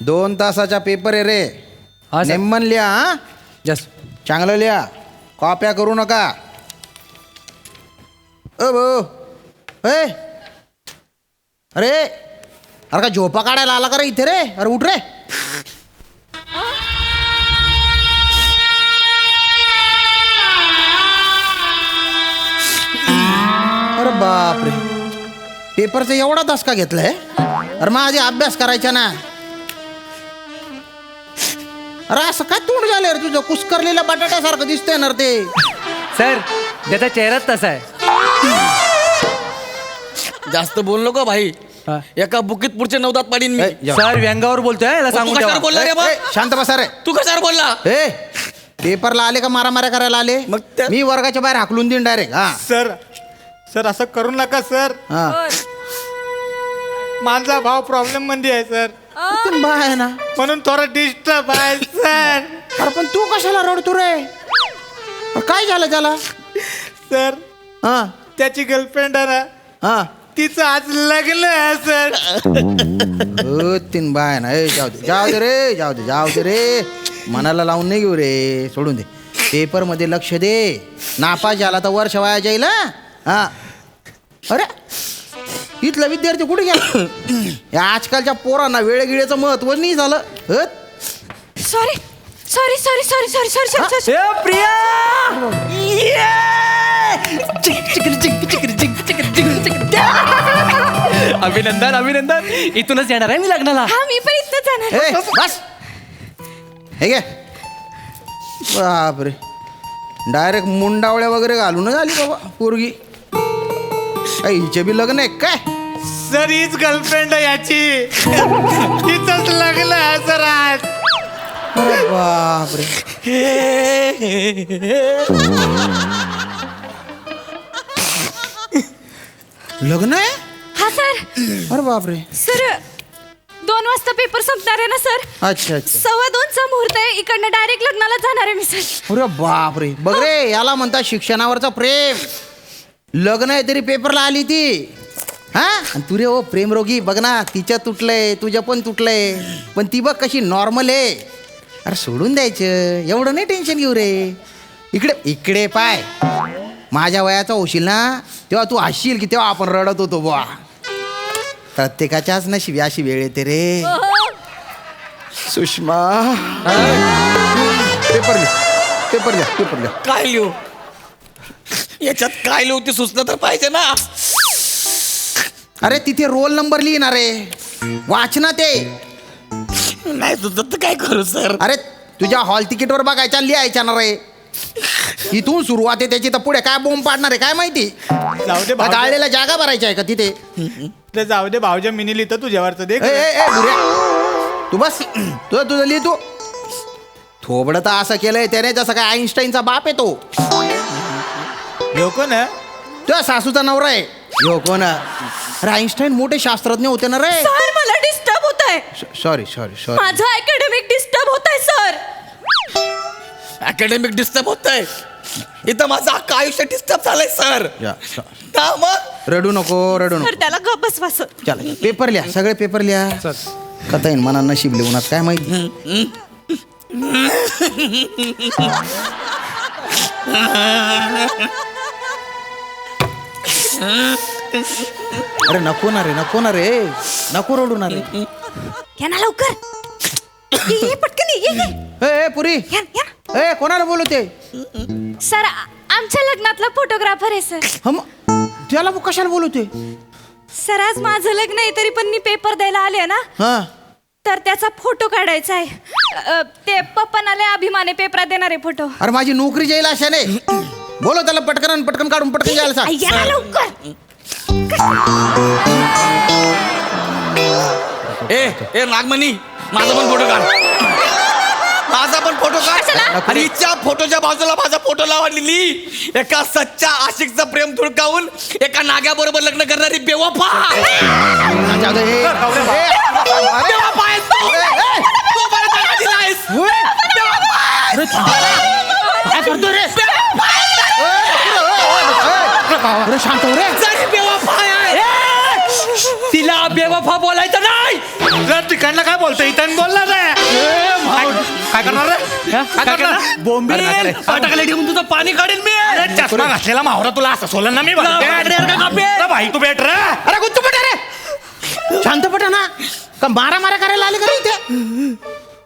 2 तासाचा पेपर आहे रे. हा सर. नेमन लिहा. हा जस्ट चांगलं लिहा, कॉप्या करू नका. ओ भाऊ, अरे अरे का झोपा काढायला आला का रे इथे रे? अरे उठ रे. अरे बापरे, पेपरचा एवढा धसका घेतलाय? अरे माझे अभ्यास करायचा ना. अरे असं काय तोंड झालं रे तुझं? कुस्करलेल्या बटाट्यासारखं दिसतंय ना रे ते. सर, त्याचा चेहराच तसा आहे. जास्त बोल नको भाई. हा. एका बुकीत पुढचे 9 दात पाडीन मी. ए, जा. सर व्यंगावर बोलतोय, याला तू सांगून कशावर ठेवा. बोलला रे बा? ए, शांत बसा रे. तू कशावर बोलला? ए पेपरला आले का मारामाऱ्या करायला आले? मग त्या- मी वर्गाच्या बाहेर हाकलून देईन डायरेक्ट. हा सर सर असं करू नका सर. हा माझा भाव प्रॉब्लेम मध्ये आहे सर, पण बा आहे ना. म्हणून थोडा डिस्टर्ब आहे सर. अरे पण तू कशाला रडतो रे? अरे काय झालं त्याला? सर हा त्याची गर्लफ्रेंड आहे ना, हा तिचं आज लग्न आहे सर. तीन बाय ना. ए जाऊ दे जाऊ दे रे, जाऊ दे रे. मनाला लावून नाही घेऊ रे, सोडून दे. पेपर मध्ये लक्ष दे. नापास झाला तर वर्ष वाया जाईल. हा अरे इथला विद्यार्थी कुठे गेला? या आजकालच्या पोरांना वेळगिळेचं महत्व नाही झालं. Sorry sorry sorry sorry sorry sorry sorry ए, प्रिया! अभिनंदन अभिनंदन. इथूनच येणार आहे मी लग्नाला. हा मी पण इथं जाणार. ए बस हे घे. बापरे, डायरेक्ट मुंडावळ्या वगैरे घालून आली बाबा पोरगी. हिचे बी लग्न आहे काय? सर हीच गर्लफ्रेंड आहे याची. तिचंच लग्न आहे सर आज. अरे बापरे. लग्न आहे? हा सर. अरे बापरे. सर 2 वाजता पेपर संपणार आहे ना सर. अच्छा अच्छा. 2:15चा मुहूर्त आहे. इकडनं डायरेक्ट लग्नाला जाणार आहे मी सर. अरे बापरे. बघ रे, याला म्हणतात शिक्षणावरचा प्रेम. लग्न आहे तरी पेपरला आली ती. हा आणि तू रे ओ प्रेमरोगी. बघ ना, तिच्या तुटलंय, तुझ्या पण तुटलंय, पण ती बघ कशी नॉर्मल आहे. अरे सोडून द्यायचं, एवढं नाही टेन्शन घेऊ रे. इकडे इकडे पाय. माझ्या वयाचा होशील ना तेव्हा तू हसशील की तेव्हा आपण रडत होतो बुवा. प्रत्येकाच्याच नशिबी अशी वेळ येते रे. सुषमा, पेपर लिह, पेपर लिह, पेपर लिह. काय लिहू याच्यात? काय लिहू ते सुचलं तर पाहिजे ना. अरे तिथे रोल नंबर लिहिणार रे. वाचना ते. नाही सुचत तर काय करू सर? अरे तुझ्या हॉल तिकीटवर बघायच्या, लिहायच्या ना रे. इथून सुरुवात आहे त्याची, तर पुढे काय बोंब पाडणार आहे काय माहिती. जाऊ दे भाऊजा, गाळलेला जागा भरायची आहे का तिथे? ते जाऊ दे भाऊजा, मिनी लिहितो तुझ्यावरचं दे. ए, ए, ए, बुऱ्या. तू बस, तुझं लिह तू. थोबडं तर असं केलंय त्याने जसं काय आईन्स्टाईनचा बाप आहे तो. ह्यो कोण आहे? तुझ्या सासूचा नवरा आहे. हो कोण? अरे आईन्स्टाईन मोठे शास्त्रज्ञ होते ना रे. सर मला डिस्टर्ब होत आहे. Sorry sorry sorry. माझं अकॅडमिक डिस्टर्ब होत आहे सर. अकॅडमिक डिस्टर्ब होत आहे. इथं माझं अख्खं आयुष्य डिस्टर्ब झालंय सर. का मग? रडू नको, रडू नको. सर त्याला गप बसवा सर. चला पेपर लिहा, सगळे पेपर लिहा. कथा येईन मना नशीब लिहून काय माहिती. अरे नको ना रे, नको ना रे, नको रडू ना रे. या ना लवकर. ये पटकन ये. ए पुरी, या या. ए कोणाला बोलवते? सर आमच्या लग्नातला फोटोग्राफर आहे सर. हम त्याला कशाला बोलवते? सर आज माझं लग्न आहे तरी पण मी पेपर द्यायला आले ना, हा तर त्याचा फोटो काढायचा आहे. ते पप्पानाले अभिमाने पेपरात देणारे फोटो. अरे माझी नोकरी जाईल अशाने. बोलो त्याला पटकन आणि पटकन काढून पटकन जायला सांग. या ना लवकर. ए नागमणी, माझा पण फोटो काढ. माझा पण फोटो काढ. आणि हिच्या फोटोच्या बाजूला माझा फोटो लावलेली एका सच्चा आशिकचं प्रेम धुडकावून एका नाग्याबरोबर लग्न करणारी बेवफा. जाऊ दे, ए, बेवफा आहेस तू. तू मला धडा दिलायस. बेवफा आहेस. काय करतो रे? अरे शांत हो रे. जरी बेवफा आहे, तिला बेवफा बोलायचं नाही. रड तिकडनं काय बोलतोय इथं बोलला काय करणार रे काय करणार बोंबील टाकले ठेवून तुझं पाणी काढेल मी. अरे चष्मा घातलेला मावरा तुला असं सोलन ना मी भाई तू भेट रे. अरे गुच्चू पटा रे, शांतपटा ना. का मारा करायला आले का रे इथे?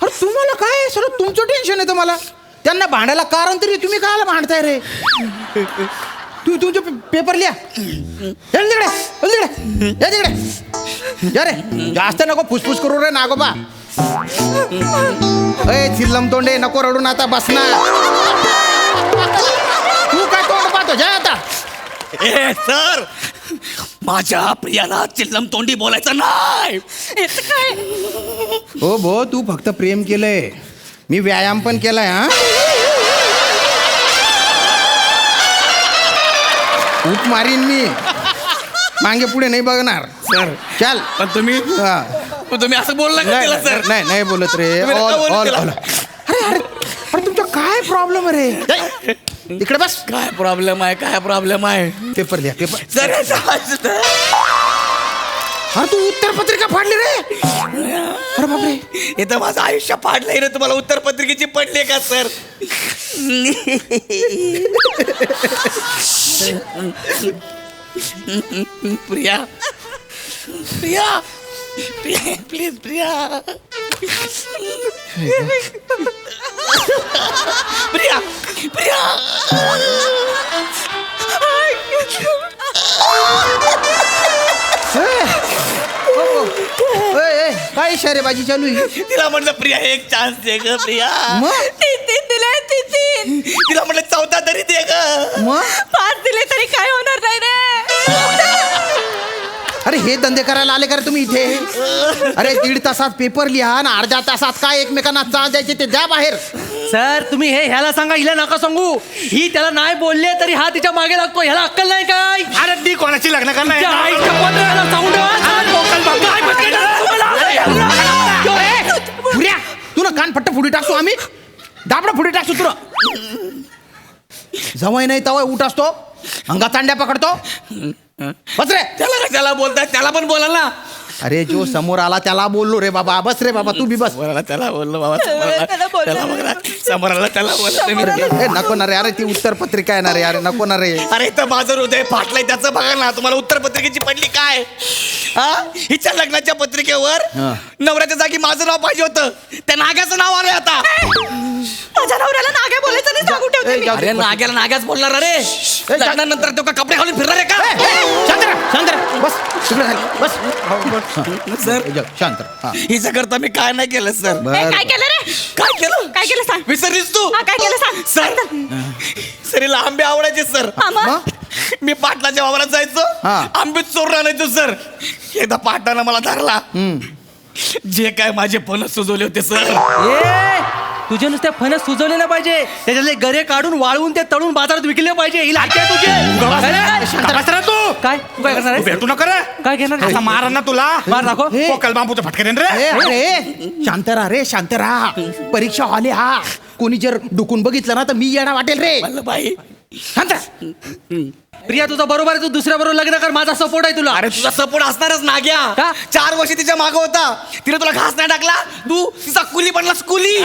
अरे तुम्हाला काय सर तुमचं टेन्शन आहे तुम्हाला. त्यांना भांडायला कारण तरी तुम्ही काय भांडताय रे? तू तुमचे पेपर लिहा. चल तिकडे, चल तिकडे, या तिकडे. या रे, जास्त नको फुसफुस करू रे नागोबा. ए चिल्लम तोंडे नको रडून आता बसना. तू काय तोंड पाहतो जा आता. ए सर, माझ्या प्रियाला चिल्लम तोंडी बोलायचं नाही. हो भो तू फक्त प्रेम केलंय, मी व्यायाम पण केलाय. हा खूप मारीन मी, मागे पुढे नाही बघणार. सर चल. पण तुम्ही हा. असं बोलला का तिला सर? नाही बोलत रे. तुम्ही नका बोलू ऑल तिला. अरे अरे अरे तुमचा काय प्रॉब्लेम रे? इकडे बस. काय प्रॉब्लेम आहे? पेपर द्या पेपर. सर अरे तू उत्तर पत्रिका फाडली रे. अरे बापरे. इथं माझं आयुष्य पाडलंय रे. तुम्हाला उत्तर पत्रिकेची पडली का सर? प्रिया प्लीज प्रिया काय इशारेबाजी चालू आहे? तिला म्हटलं प्रिया एक चान्स दे ग प्रिया. मग तीन दिले तीन. तिला म्हटलं 14 तरी दे ग. मग 5 दिले तरी काय होणार नाही रे. अरे हे धंदे करायला आले का रे तुम्ही इथे? अरे 1.5 तासात पेपर लिहा आणि अर्ध्या तासात काय एकमेकांना चाल द्यायचे ते द्या बाहेर. सर तुम्ही ह्याला सांगा, हिला नका सांगू. ही त्याला नाही बोलले तरी हा तिच्या मागे लागतो. ह्याला अक्कल नाही काय? अरे ती कोणाची लग्न करणार त्या आईच्या पत्राला सांगू नका. काय बसले तुम्हाला? पुऱ्या तू ना कान फट्ट फुडी टाकतो आम्ही. दाबडा फुडी टाकतो तुला. जवळ नाही तवय उठ असतो, अंगा तांड्या पकडतो. बस रे. त्याला बोलताय, त्याला पण बोला ना. अरे जो समोर आला त्याला बोललो रे बाबा. बस रे बाबा तू बी बस. त्याला बोललो बाबा. समोराला त्याला बोललो. ए, नको ना रे. अरे ती उत्तर पत्रिका आहे ना रे. अरे नको ना रे. अरे इथं माझं हृदय फाटलंय त्याचं बघा ना. तुम्हाला उत्तर पत्रिकेची पडली काय? हा, हिच्या लग्नाच्या पत्रिकेवर हा. नवऱ्याच्या जागी माझं नाव पाहिजे होतं. त्या नाग्याचं नाव आलंय आता. माझ्या नवऱ्याला नाग्या बोलायचं नाही सांगू ठेवते मी. अरे नाग्याला नाग्याच बोलणार. अरे लग्नानंतर तो का कपडे घालून फिरणार आहे का? शांत राहा, शांत राहा. बस तिकडे खाली बस. सर शांत राहा. हा. हिच्या करता मी काय नाही केलं सर. बरं. काय केलं रे? काय केलं सांग. विसरलीस तू? हा, काय केलं सांग. सर सरीला आंबे आवडायचे सर. हा, मग? मग? मी पाटलाच्या वावरात जायचो, हा. आंबे चोरून आणायचो सर. एकदा पाटलानं मला धरला. जे काय माझे फणस सुजवले होते सर. ए, तुझे नुसते फणस सुजवले नाही पाहिजे, त्याच्यातले गरे काढून वाळवून ते तळून बाजारात विकले पाहिजे. ही लाट आहे तुझे. तू काय तू काय करणार आहे? भेटू नका रे. काय घेणार आहे? असा मारा ना तुला. मार दाखव. हे. पोकल बांबूचं फटके देन रे. ए, अरे शांत राहा रे. शांत राहा. परीक्षा हॉल आहे हा. कोणी जर डुकून बघितलं ना तर मी येणा वाटेल रे. बाई शांत राहा. प्रिया तुझा बरोबर आहे. तू दुसऱ्या बरोबर लग्न कर. माझा सपोर्ट आहे तुला. अरे तुझा सपोर्ट असणारच नाग्या. का? 4 वर्ष तिच्या मागं होता. तिने तुला घास नाही टाकला. तू तिचा कुली बनलास कुली.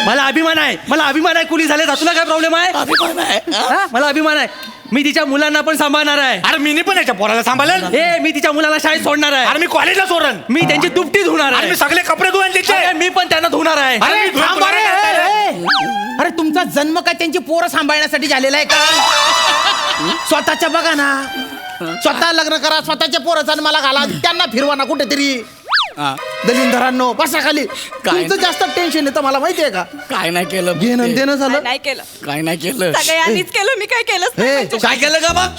मला अभिमान आहे. मला अभिमान आहे. कुली झाले तुला काय प्रॉब्लेम आहे? अभिमान आहे. हा? मला अभिमान आहे. मी तिच्या मुलांना पण सांभाळणार आहे. अरे मी पण याच्या पोराला सांभाळेल. ए, मी तिच्या मुलाला शाळेत सोडणार आहे. अरे मी कॉलेजला सोडन. मी त्यांची दुपटी धुणार अरे आहे. मी सगळे कपडे धुवून त्याचे. अरे, मी पण त्यांना धुणार आहे. अरे मी थांब तुला रे. नाही अरे तुमचा जन्म काय त्यांची पोरं सांभाळण्यासाठी झालेला आहे का? स्वतःच्या बघा ना. स्वतः लग्न करा, स्वतःच्या पोरं जन्माला घाला, त्यांना फिरवा ना कुठेतरी. दलिंदरांनो बसा खाली. तुमचं जास्त टेन्शन येतं मला माहितीये का? काय नाही केलं. घेणं देणं झालं. नाही केलं. काय नाही केलं. सगळ्यांनीच केलं. मी काय केलंच हे, नाही. तू काय केलं का बघ?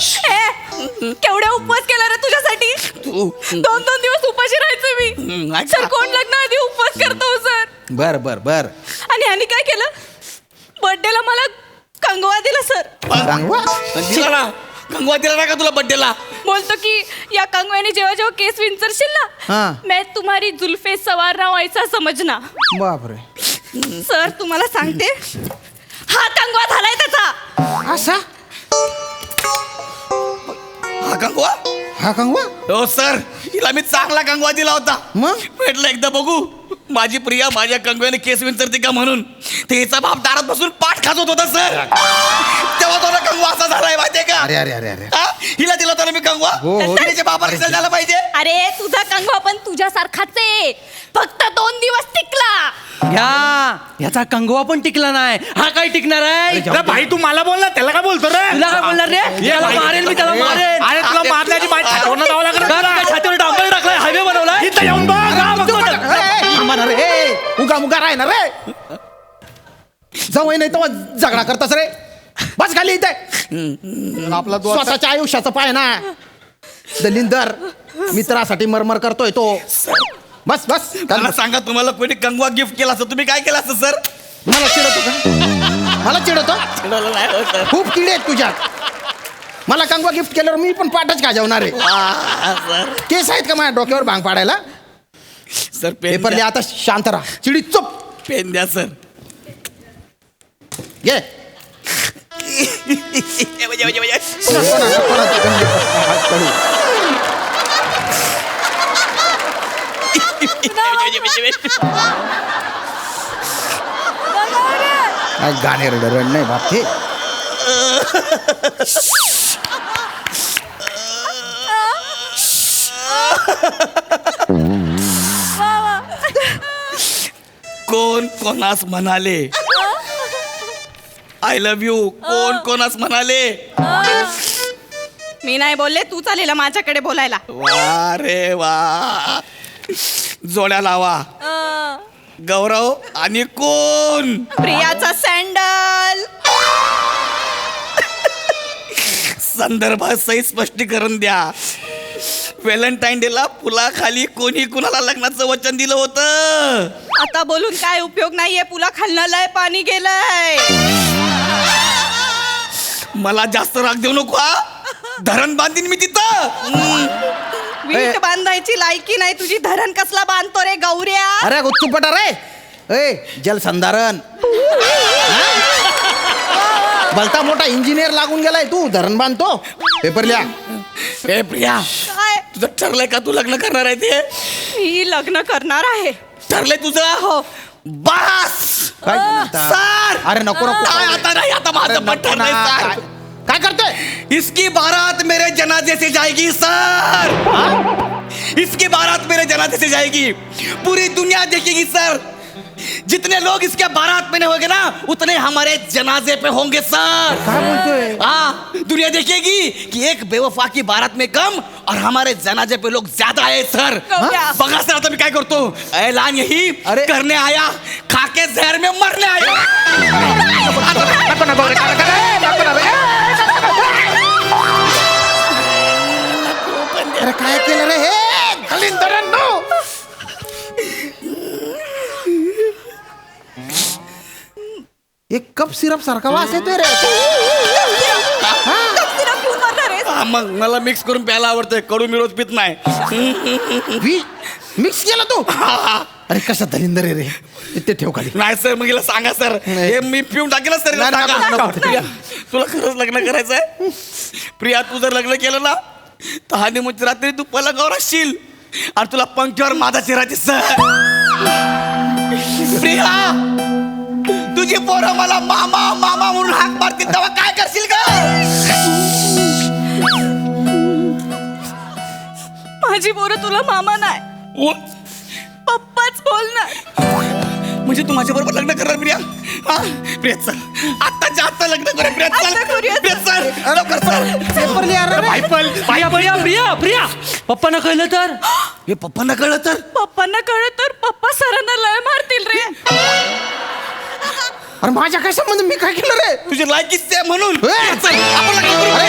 केवढे उपवास केला रे तुझ्यासाठी. तू 2-2 दिवस उपाशी राहायचं मी. ऐका. सर कोण लग्न आधी उपवास करतो सर. बर बर बर. आणि ह्यानी काय केलं, बर्थडेला मला कंगवा दिला सर. सांगवा. दिला ना कंगवा दिला ना का तुला बड्डेला? बोलतो की या कंगव्याने जेव्हा जेव्हा केस विंचरशील हा. ना, मैं तुम्हारी जुल्फे सवार ना व्हायचा समजना. बापरे. सर तुम्हाला सांगते, हा कंगवा झालाय त्याचा. असा हा कंगवा? हा कंगवा. हो सर, तिला मी चांगला कंगवा दिला होता मग? म्हटलं एकदा बघू माझी प्रिया माझ्या कंगव्याने केस विंचरते का म्हणून ते हिचा बाप दारात बसून पाठ खाजवत होता सर तेव्हा तो कंगवा असा झालाय माहितीये का अरे अरे अरे अरे हा? हिला दिला होता ना मी कंगवा हो, हो. तिच्या बापाला रिझल्ट झाला पाहिजे अरे तुझा कंगवा पण तुझ्यासारखाच आहे फक्त 2 दिवस टिकला. घ्या याचा कंगवा पण टिकला नाही हा काय टिकणार आहे अरे भाई तू मला बोल ना त्याला काय बोलतो रे तुला काय बोलणार रे त्याला मारेल मी त्याला मारेल अरे तुला मारल्याची माहिती छातीवरनं जावं लागलं का काय छातीवर डांबर टाकलाय हायवे बनवलाय इथं येऊन बघ हा, बघतो तर. उगा मुगा राहणार रे जवळ नाही तर झगडा करतास रे बस खाली इथे आपला स्वतःच्या आयुष्याचं पाय ना दलिंदर मित्रासाठी मरमर करतोय तो बस बस मला सांगा तुम्हाला कोणी कंगवा गिफ्ट केला असं तुम्ही काय केलं असतं सर मला चिडवतो का मला चिडवतो नाही हो, सर. खूप किडे आहेत तुझ्यात मला कंगवा गिफ्ट केल्यावर मी पण पाठच गाजवणार आहे सर केस आहेत का माझ्या डोक्यावर भांग पाडायला सर पेपर लिहा आता शांत राहा चिडी चुप पेन द्या सर घे नको ना, नको ना, ते गंज हात काढू. काय गाणे रड नाही बाप ते कोण कोणास म्हणाले आय लव्ह यू कोण कोणास म्हणाले मी नाही बोलले तू चालेल माझ्याकडे बोलायला. वा रे वा जोड्या लावा गौरव आणि कोण प्रियाचा सँडल. संदर्भात सही स्पष्टीकरण द्या व्हॅलेंटाईन डेला पुलाखाली कोणी कुणाला लग्नाचं वचन दिलं होतं आता बोलून काय उपयोग नाहीये पुला खालनं लय पाणी गेलंय. मला जास्त राग देऊ नको हा धरण बांधीन मी तिथं वीट बांधायची लायकी नाही तुझी धरण कसला बांधतो रे गौऱ्या. अरे गुच्चूपटा रे ए जलसंधारण भलता मोठा इंजिनियर लागून गेलाय तू धरण बांधतो पेपर लिहा ए प्रिया काय तुझं ठरलंय का तू लग्न करणार आहे ते मी लग्न करणार आहे. ठरलंय तुझं हो. बस काय बोलता? सर अरे नको नको काय आता नाही आता माझं अरे पण नको ठरलंय ना. सर काय करतोय इसकी बारात मेरे जनाजे से जाएगी सर इसकी बारात मेरे जनाजे से जाएगी पूरी दुनिया देखेगी सर जितने लोग इसके बारात में होंगे ना उतने हमारे जनाजे पे होंगे सर काय बोलतोय हाँ दुनिया देखेगी कि एक बेवफा की बारात में कम और हमारे जनाजे पे लोग ज्यादा आए सर हाँ? बघा सर आता मी काय करतो ऐलान यही अरे. करने आया खाके जहर में मरने आया नको नको रे, नको रे, नको रे. अरे काय केलं रे हे दलिंदरांनो एक कप सिरप सारखा वास येतोय रे तिला पिऊन मरणार आहेस? हा, मग मला मिक्स करून प्यायला आवडतंय कडू मी रोज पित नाही मिक्स केला तू अरे कसा दलिंदर आहे रे ते ठेव खाली नाही सर मग हिला सांगा सर नाही. हे मी पिऊन टाकेल सर हिला नाही, सांगा. नको, नको. प्रिया, तुला खरंच लग्न करायचंय प्रिया तू जर लग्न केलं ना तर हानिमूनच्या रात्री तू पलंगावर असशील आणि तुला पंक्तीवर माझा चेहरा दिसत प्रिया तुझी पोरं मला मामा मामा म्हणून हाक मारतील तेव्हा काय करशील का माझी पोरं तुला मामा नाही पप्पाच बोलणार. म्हणजे तू माझ्या बरोबर लग्न करणार प्रिया हा प्रिया चल आत्ताच्या आत्ता लग्न करूया प्रिया चल आता करूया. प्रिया चल लवकर चल पेपर लिहा रे प्रिया प्रिया प्रिया प्रिया पप्पांना कळलं तर हे पप्पांना कळलं तर पप्पांना कळलं तर पप्पा सरांना लय मारतील रे. अरे माझ्या काय संबंध मी काय केलं रे तुझी लायकीच आहे म्हणून ए! चल आपण लग्न करू. अरे,